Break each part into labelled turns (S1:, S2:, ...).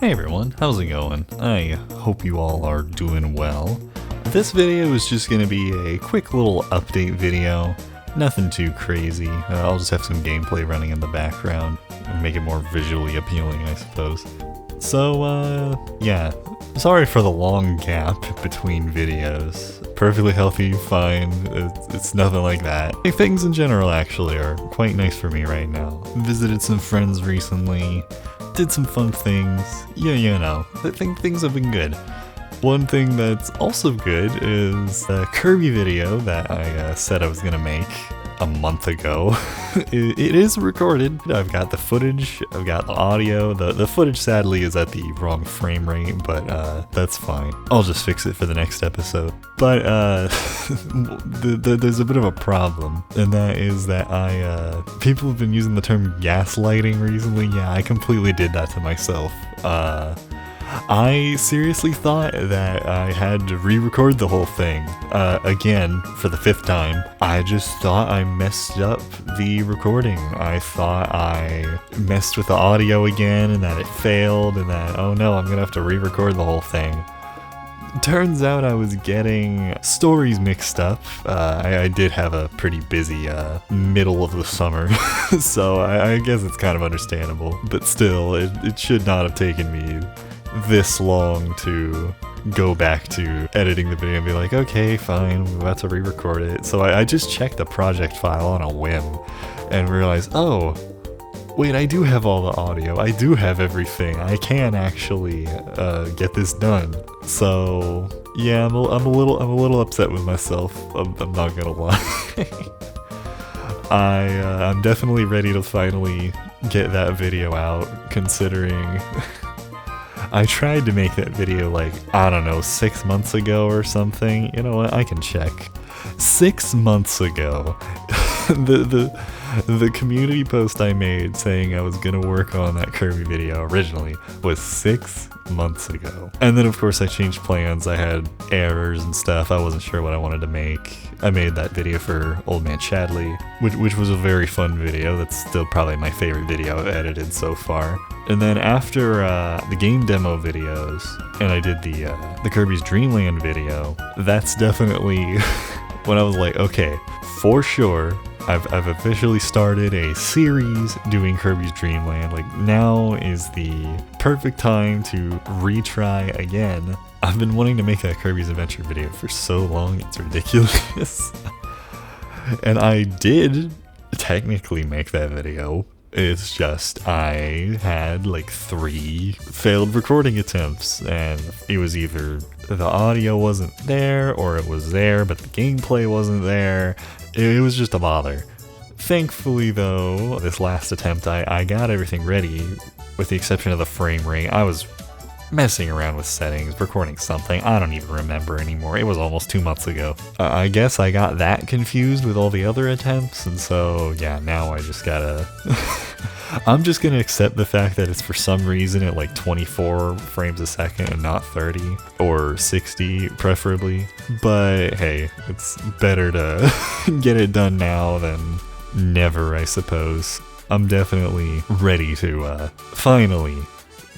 S1: Hey everyone, how's it going? I hope you all are doing well. This video is just going to be a quick little update video, nothing too crazy. I'll just have some gameplay running in the background and make it more visually appealing, I suppose. So, yeah, sorry for the long gap between videos. Perfectly healthy, fine, it's nothing like that. Things in general actually are quite nice for me right now. Visited some friends recently, did some fun things, you know, I think things have been good. One thing that's also good is a Kirby video that I said I was gonna make a month ago. It is recorded. I've got the footage, I've got the audio. The footage sadly is at the wrong frame rate, but that's fine. I'll just fix it for the next episode. But there's a bit of a problem, and that is that people have been using the term gaslighting recently. Yeah, I completely did that to myself. I seriously thought that I had to re-record the whole thing, again, for the 5th time. I just thought I messed up the recording. I thought I messed with the audio again and that it failed and that, oh no, I'm gonna have to re-record the whole thing. Turns out I was getting stories mixed up. I did have a pretty busy middle of the summer, so I guess it's kind of understandable. But still, it should not have taken me this long to go back to editing the video and be like, okay, fine, we're about to re-record it. So I just checked the project file on a whim and realized, oh, wait, I do have all the audio, I do have everything, I can actually get this done. So yeah, I'm a little upset with myself. I'm not gonna lie. I'm definitely ready to finally get that video out, considering I tried to make that video like, I don't know, 6 months ago or something. You know what, I can check. 6 months ago. The community post I made saying I was gonna work on that Kirby video originally was 6 months ago. And then of course I changed plans, I had errors and stuff, I wasn't sure what I wanted to make. I made that video for Old Man Chadley, which was a very fun video. That's still probably my favorite video I've edited so far. And then after the game demo videos, and I did the Kirby's Dream Land video, that's definitely when I was like, okay, for sure, I've officially started a series doing Kirby's Dream Land. Like, now is the perfect time to retry again. I've been wanting to make that Kirby's Adventure video for so long, it's ridiculous. And I did technically make that video. It's just I had like 3 failed recording attempts, and it was either the audio wasn't there or it was there but the gameplay wasn't there. It was just a bother. Thankfully though, this last attempt I got everything ready, with the exception of the frame rate. I was messing around with settings, recording something, I don't even remember anymore. It was almost 2 months ago. I guess I got that confused with all the other attempts, and so yeah, now I just gotta I'm just gonna accept the fact that it's for some reason at like 24 frames a second and not 30 or 60 preferably. But hey, it's better to get it done now than never, I suppose. I'm definitely ready to finally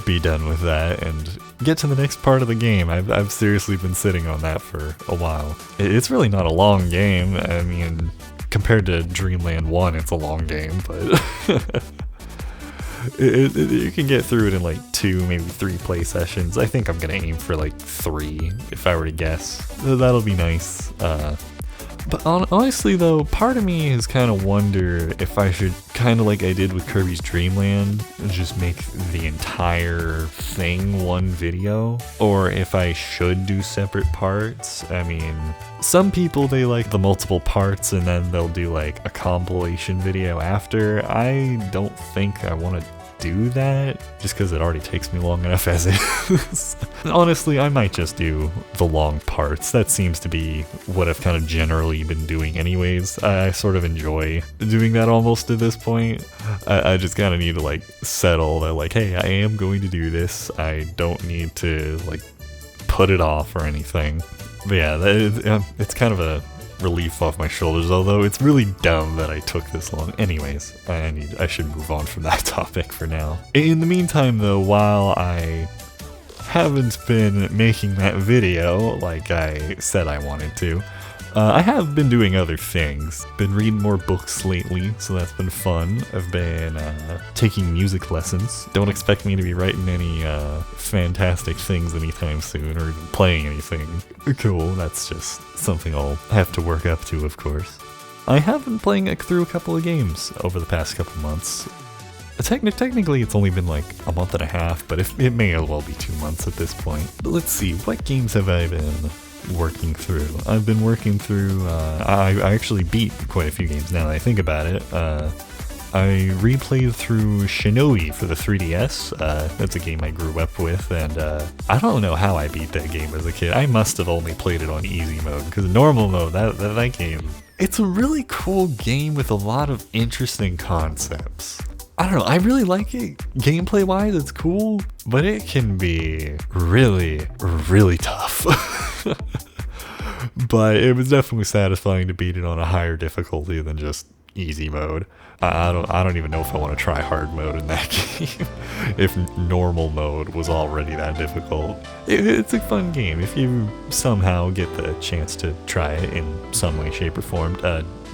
S1: be done with that and get to the next part of the game. I've seriously been sitting on that for a while. It's really not a long game. I mean, compared to Dreamland 1, it's a long game, but you can get through it in like 2, maybe 3 play sessions. I think I'm gonna aim for like 3, if I were to guess. That'll be nice. But honestly though, part of me has kind of wondered if I should, kind of like I did with Kirby's Dream Land, just make the entire thing one video, or if I should do separate parts. I mean, some people, they like the multiple parts and then they'll do like a compilation video after. I don't think I want to do that, just because it already takes me long enough as is. Honestly, I might just do the long parts. That seems to be what I've kind of generally been doing anyways. I sort of enjoy doing that almost at this point. I just kind of need to like settle that like, hey, I am going to do this. I don't need to like put it off or anything. But yeah, it's kind of a relief off my shoulders, although it's really dumb that I took this long. Anyways, I should move on from that topic for now. In the meantime though, while I haven't been making that video like I said I wanted to, I have been doing other things. Been reading more books lately, so that's been fun. I've been taking music lessons. Don't expect me to be writing any fantastic things anytime soon, or even playing anything cool. That's just something I'll have to work up to, of course. I have been playing through a couple of games over the past couple months. Technically, it's only been like a month and a half, but it may as well be 2 months at this point. But let's see, what games have I been working through? I've been working through, I actually beat quite a few games now that I think about it. I replayed through Shinobi for the 3DS. That's a game I grew up with, and I don't know how I beat that game as a kid. I must have only played it on easy mode, because normal mode, that game, it's a really cool game with a lot of interesting concepts. I don't know, I really like it. Gameplay-wise, it's cool, but it can be really, really tough. But it was definitely satisfying to beat it on a higher difficulty than just easy mode. I don't even know if I want to try hard mode in that game, if normal mode was already that difficult. It's a fun game if you somehow get the chance to try it in some way, shape, or form.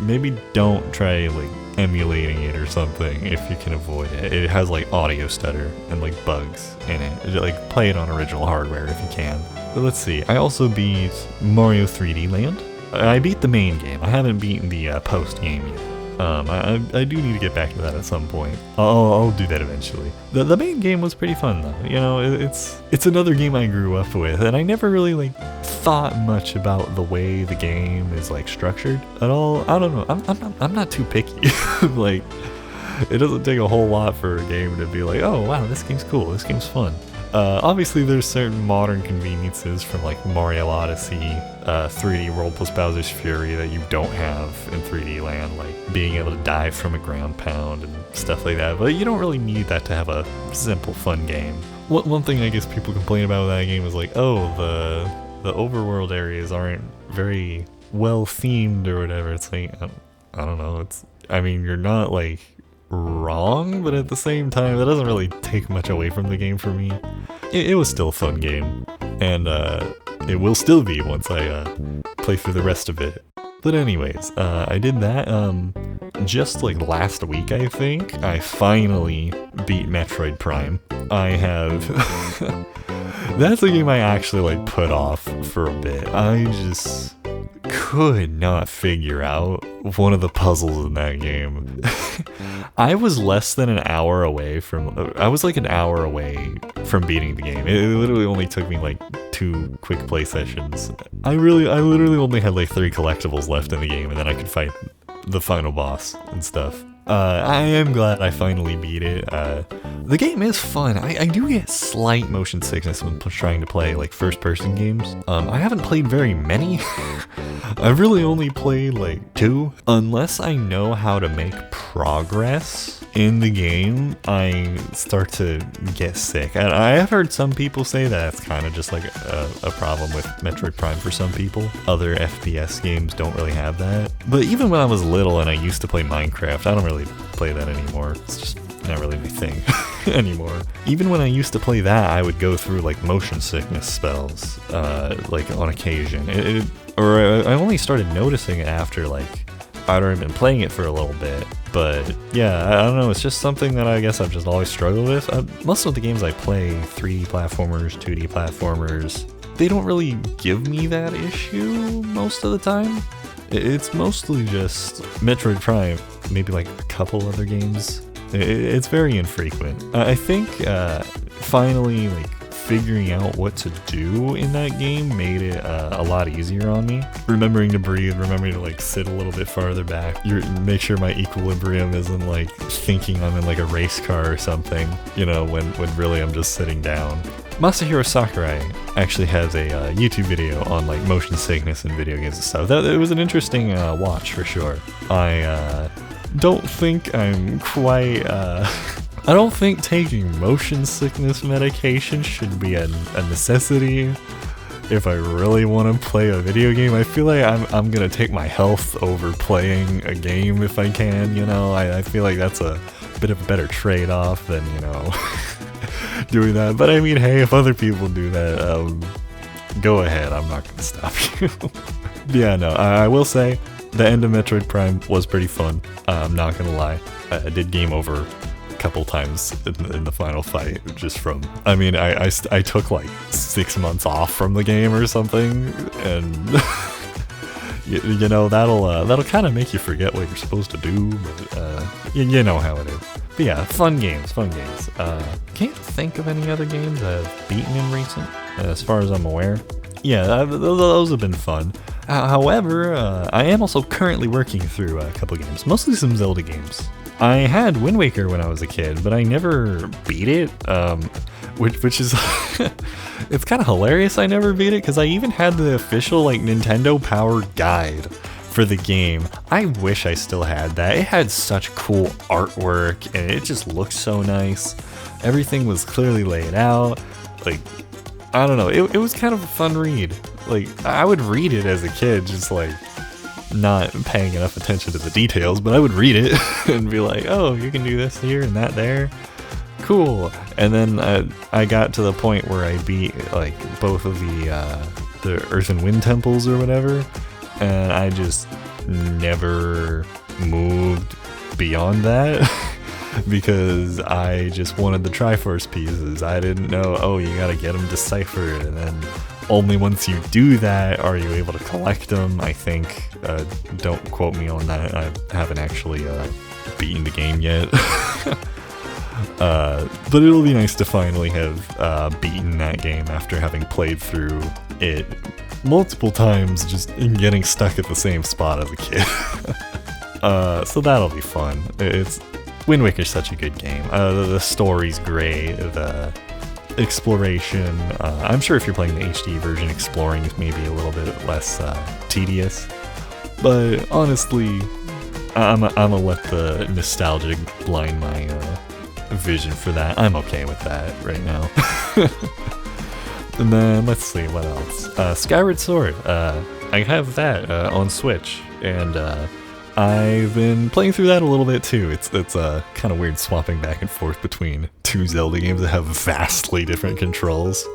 S1: Maybe don't try like emulating it or something if you can avoid it. It has like audio stutter and like bugs in it. Like play it on original hardware if you can. But let's see, I also beat Mario 3D Land. I beat the main game. I haven't beaten the post game yet. I do need to get back to that at some point. I'll do that eventually. The main game was pretty fun though. You know, it's another game I grew up with, and I never really like thought much about the way the game is like structured at all. I don't know. I'm not too picky. Like, it doesn't take a whole lot for a game to be like, oh wow, this game's cool. This game's fun. Obviously there's certain modern conveniences from like Mario Odyssey, 3D World plus Bowser's Fury that you don't have in 3D Land, like being able to dive from a ground pound and stuff like that, but you don't really need that to have a simple fun game. One thing I guess people complain about with that game is like, oh, the overworld areas aren't very well themed or whatever. It's like, I don't know, I mean, you're not like wrong, but at the same time that doesn't really take much away from the game for me. It was still a fun game, and it will still be once I play through the rest of it. But anyways, I did that just like last week, I think. I finally beat Metroid Prime. I have that's a game I actually like put off for a bit. I just could not figure out one of the puzzles in that game. I was less than an hour away from, I was like an hour away from beating the game. It literally only took me like 2 quick play sessions. I literally only had like 3 collectibles left in the game, and then I could fight the final boss and stuff. I am glad I finally beat it. The game is fun. I do get slight motion sickness when trying to play like first-person games. I haven't played very many. I've really only played like 2. Unless I know how to make progress in the game, I start to get sick. And I have heard some people say that it's kind of just like a problem with Metroid Prime for some people. Other FPS games don't really have that. But even when I was little and I used to play Minecraft, I don't really play that anymore. It's just not really my thing anymore. Even when I used to play that, I would go through like motion sickness spells, like on occasion. I only started noticing it after like I'd already been playing it for a little bit. But yeah, I don't know, it's just something that I guess I've just always struggled with. Most of the games I play, 3D platformers, 2D platformers, they don't really give me that issue most of the time. It's mostly just Metroid Prime, maybe like a couple other games. It's very infrequent. I think finally like figuring out what to do in that game made it a lot easier on me. Remembering to breathe, remembering to like sit a little bit farther back, make sure my equilibrium isn't like thinking I'm in like a race car or something, you know, when really I'm just sitting down. Masahiro Sakurai actually has a YouTube video on like motion sickness in video games and stuff. It was an interesting watch for sure. I don't think I'm quite I don't think taking motion sickness medication should be a necessity. if I really want to play a video game, I feel like I'm gonna take my health over playing a game if I can, you know. I feel like that's a bit of a better trade-off than, you know, doing that. But I mean, hey, if other people do that, go ahead, I'm not gonna stop you. Yeah, no, I will say the end of Metroid Prime was pretty fun. I'm not gonna lie. I did game over a couple times in the final fight, just from, I mean, I took like 6 months off from the game or something, and you know, that'll kind of make you forget what you're supposed to do, but you know how it is. But yeah, fun games. Can't think of any other games I've beaten in recent, as far as I'm aware. Yeah, those have been fun. However, I am also currently working through a couple games, mostly some Zelda games. I had Wind Waker when I was a kid, but I never beat it, which is, it's kind of hilarious I never beat it, because I even had the official, like, Nintendo Power Guide for the game. I wish I still had that. It had such cool artwork, and it just looked so nice. Everything was clearly laid out, like, I don't know, it was kind of a fun read. Like, I would read it as a kid, just like, not paying enough attention to the details, but I would read it and be like, oh, you can do this here and that there. Cool. And then I got to the point where I beat, like, both of the Earth and Wind temples or whatever, and I just never moved beyond that. Because I just wanted the Triforce pieces. I didn't know, oh, you gotta get them deciphered, and then only once you do that are you able to collect them, I think. Don't quote me on that, I haven't actually beaten the game yet. But it'll be nice to finally have beaten that game after having played through it multiple times, just getting stuck at the same spot as a kid. So that'll be fun. Wind Waker's such a good game. The story's great, the exploration. I'm sure if you're playing the HD version, exploring is maybe a little bit less tedious. But honestly, I'm gonna let the nostalgia blind my vision for that. I'm okay with that right now. And then, let's see, what else? Skyward Sword. I have that on Switch, and I've been playing through that a little bit too. It's kind of weird swapping back and forth between two Zelda games that have vastly different controls.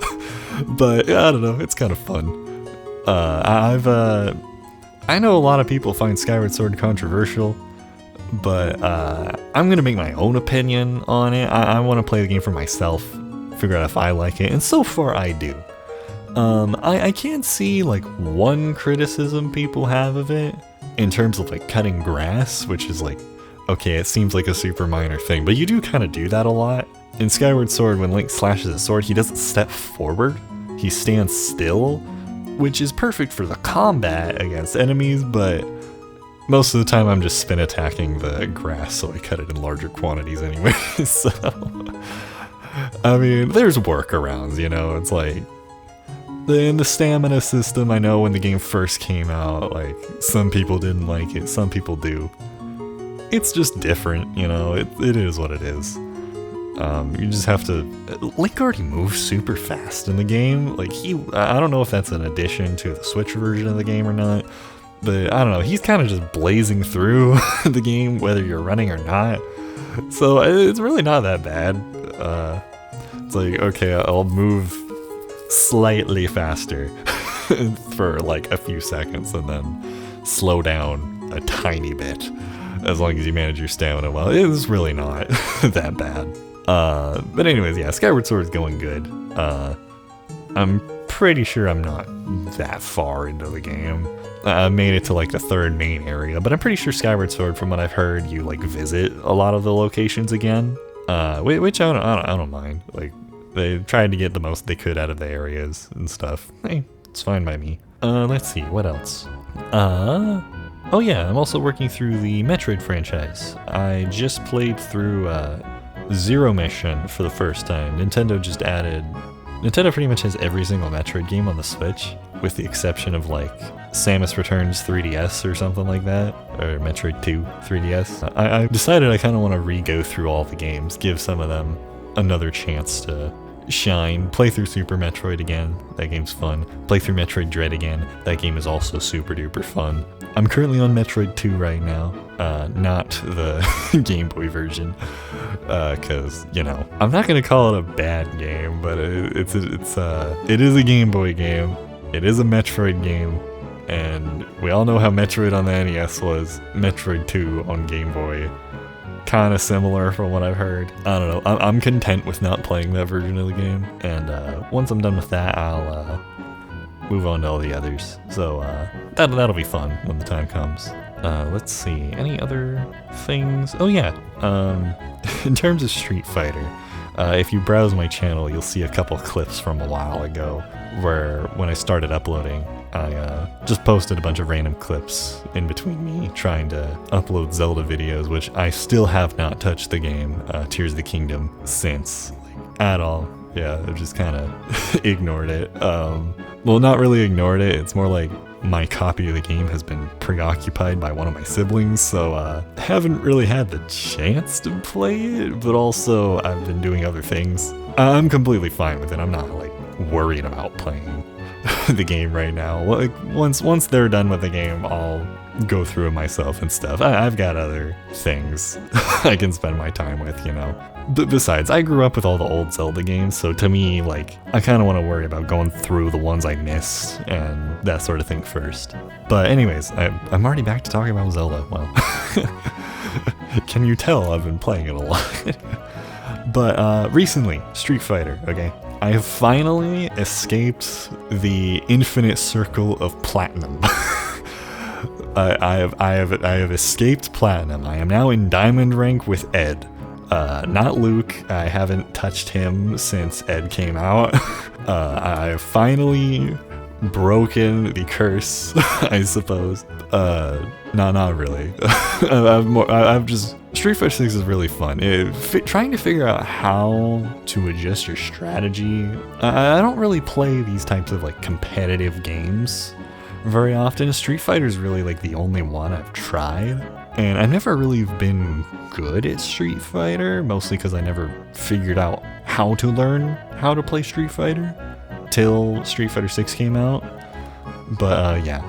S1: But I don't know, it's kind of fun. I know a lot of people find Skyward Sword controversial, but I'm gonna make my own opinion on it. I want to play the game for myself, figure out if I like it, and so far I do. I can't see like one criticism people have of it in terms of like cutting grass, which is like, okay, it seems like a super minor thing, but you do kind of do that a lot. In Skyward Sword, when Link slashes a sword, he doesn't step forward, he stands still, which is perfect for the combat against enemies, but most of the time I'm just spin attacking the grass, so I cut it in larger quantities anyway. So, I mean, there's workarounds, you know, it's like, in the stamina system, I know when the game first came out, like, some people didn't like it, some people do. It's just different, you know, it is what it is. You just have to... Link already moves super fast in the game, like, I don't know if that's an addition to the Switch version of the game or not, but I don't know, he's kind of just blazing through the game, whether you're running or not. So, it's really not that bad. It's like, okay, I'll move slightly faster for like a few seconds and then slow down a tiny bit as long as you manage your stamina well. It's really not that bad. But anyways, yeah, Skyward Sword is going good. I'm pretty sure I'm not that far into the game. I made it to like the third main area, but I'm pretty sure Skyward Sword, from what I've heard, you like visit a lot of the locations again, which I don't mind. Like, they tried to get the most they could out of the areas and stuff. Hey, it's fine by me. Let's see, what else? Oh yeah, I'm also working through the Metroid franchise. I just played through Zero Mission for the first time. Nintendo pretty much has every single Metroid game on the Switch, with the exception of like Samus Returns 3DS or something like that, or Metroid 2 3DS. I decided I kind of want to re-go through all the games, give some of them another chance to Shine, play through Super Metroid again, that game's fun. Play through Metroid Dread again, that game is also super duper fun. I'm currently on Metroid 2 right now, not the Game Boy version, cause, you know, I'm not gonna call it a bad game, but it is a Game Boy game, it is a Metroid game, and we all know how Metroid on the NES was. Metroid 2 on Game Boy, kind of similar from what I've heard. I don't know, I'm content with not playing that version of the game, and once I'm done with that, I'll move on to all the others. So that'll be fun when the time comes. Let's see, any other things? Oh yeah, in terms of Street Fighter, if you browse my channel, you'll see a couple clips from a while ago where when I started uploading, I just posted a bunch of random clips in between me trying to upload Zelda videos, which I still have not touched the game, Tears of the Kingdom, since, like, at all. Yeah, I've just kind of ignored it. Well, not really ignored it, it's more like my copy of the game has been preoccupied by one of my siblings, so haven't really had the chance to play it, but also I've been doing other things. I'm completely fine with it, I'm not, like, worried about playing the game right now. Like, once they're done with the game, I'll go through it myself and stuff. I've got other things I can spend my time with, you know. Besides, I grew up with all the old Zelda games, so to me, like, I kind of want to worry about going through the ones I missed and that sort of thing first. But anyways, I'm already back to talking about Zelda. Well, can you tell I've been playing it a lot? But recently, Street Fighter, okay? I have finally escaped the infinite circle of platinum. I have escaped platinum. I am now in diamond rank with Ed. Not Luke. I haven't touched him since Ed came out. I have finally broken the curse, I suppose. Not really. I've just... Street Fighter 6 is really fun. Trying to figure out how to adjust your strategy. I don't really play these types of, like, competitive games very often. Street Fighter is really, like, the only one I've tried. And I've never really been good at Street Fighter, mostly because I never figured out how to learn how to play Street Fighter till Street Fighter 6 came out. But yeah,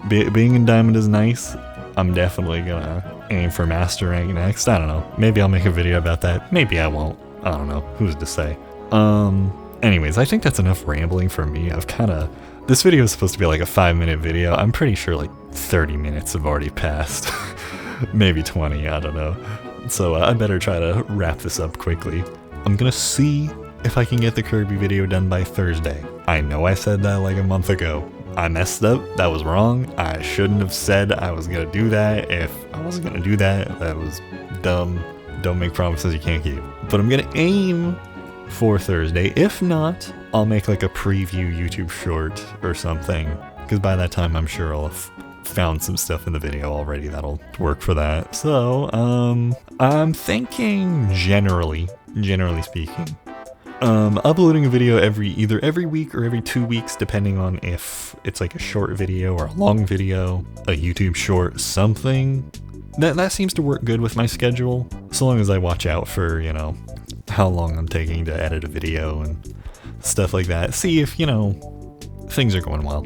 S1: being in Diamond is nice. I'm definitely gonna aim for Master Rank next. I don't know. Maybe I'll make a video about that. Maybe I won't. I don't know. Who's to say? Anyways, I think that's enough rambling for me. This video is supposed to be like a 5-minute video. I'm pretty sure like 30 minutes have already passed. Maybe 20, I don't know. So I better try to wrap this up quickly. I'm gonna see if I can get the Kirby video done by Thursday. I know I said that like a month ago. I messed up, that was wrong. I shouldn't have said I was gonna do that. If I wasn't gonna do that, that was dumb. Don't make promises you can't keep. But I'm gonna aim for Thursday. If not, I'll make like a preview YouTube short or something, because by that time I'm sure I'll have found some stuff in the video already that'll work for that. So I'm thinking generally speaking, uploading a video either every week or every 2 weeks, depending on if it's like a short video or a long video, a YouTube short, something. That seems to work good with my schedule, so long as I watch out for, you know, how long I'm taking to edit a video and stuff like that. See if, you know, things are going well,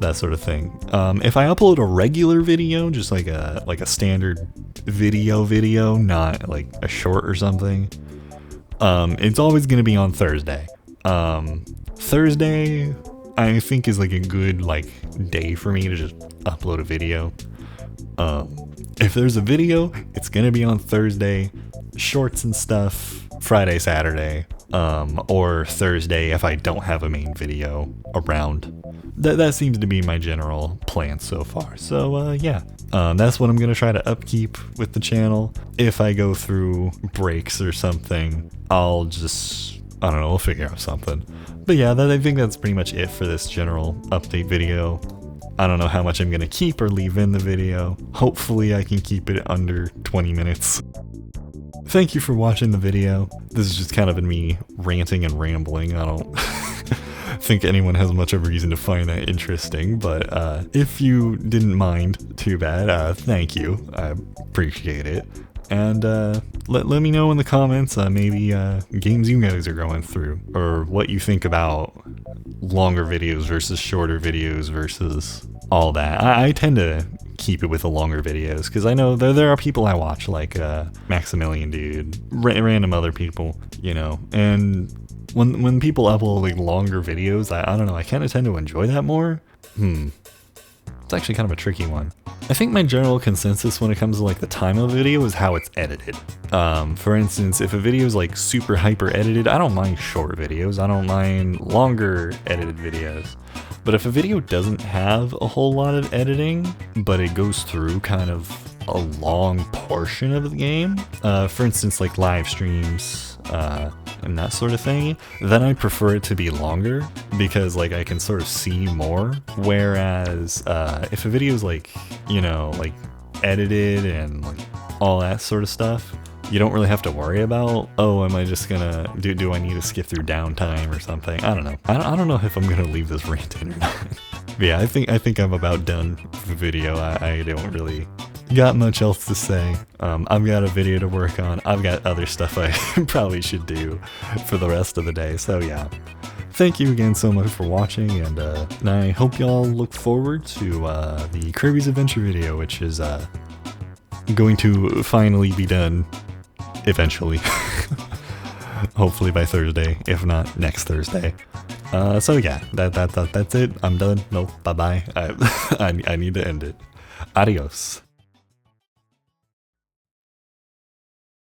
S1: that sort of thing. If I upload a regular video, just like a standard video, not like a short or something, it's always going to be on Thursday. Thursday, I think, is like a good like day for me to just upload a video. If there's a video, it's going to be on Thursday. Shorts and stuff, Friday, Saturday, or Thursday if I don't have a main video around. That seems to be my general plan so far. So yeah, that's what I'm going to try to upkeep with the channel. If I go through breaks or something, I'll just, I don't know, we'll figure out something. But yeah, I think that's pretty much it for this general update video. I don't know how much I'm going to keep or leave in the video. Hopefully I can keep it under 20 minutes. Thank you for watching the video. This is just kind of been me ranting and rambling. I don't think anyone has much of a reason to find that interesting, but if you didn't mind, too bad. Thank you. I appreciate it. And let me know in the comments maybe games you guys are going through, or what you think about longer videos versus shorter videos versus all that. I tend to keep it with the longer videos because I know there are people I watch like Maximilian Dude, random other people, you know, and when people upload like longer videos, I don't know, I kind of tend to enjoy that more. It's actually kind of a tricky one. I think my general consensus when it comes to like the time of a video is how it's edited. For instance, if a video is like super hyper edited, I don't mind short videos. I don't mind longer edited videos. But if a video doesn't have a whole lot of editing, but it goes through kind of a long portion of the game, for instance, like live streams, and that sort of thing, then I prefer it to be longer because like I can sort of see more. Whereas if a video is like, you know, like edited and like all that sort of stuff, you don't really have to worry about, oh, am I just gonna do I need to skip through downtime or something? I don't know. I don't know if I'm gonna leave this rant in or not. But yeah, I think I'm about done with the video. I don't really got much else to say. I've got a video to work on. I've got other stuff I probably should do for the rest of the day. So yeah, thank you again so much for watching, and I hope y'all look forward to the Kirby's Adventure video, which is going to finally be done eventually. Hopefully by Thursday, if not next Thursday. So yeah, that's it. I'm done. No, bye-bye. I need to end it. Adios.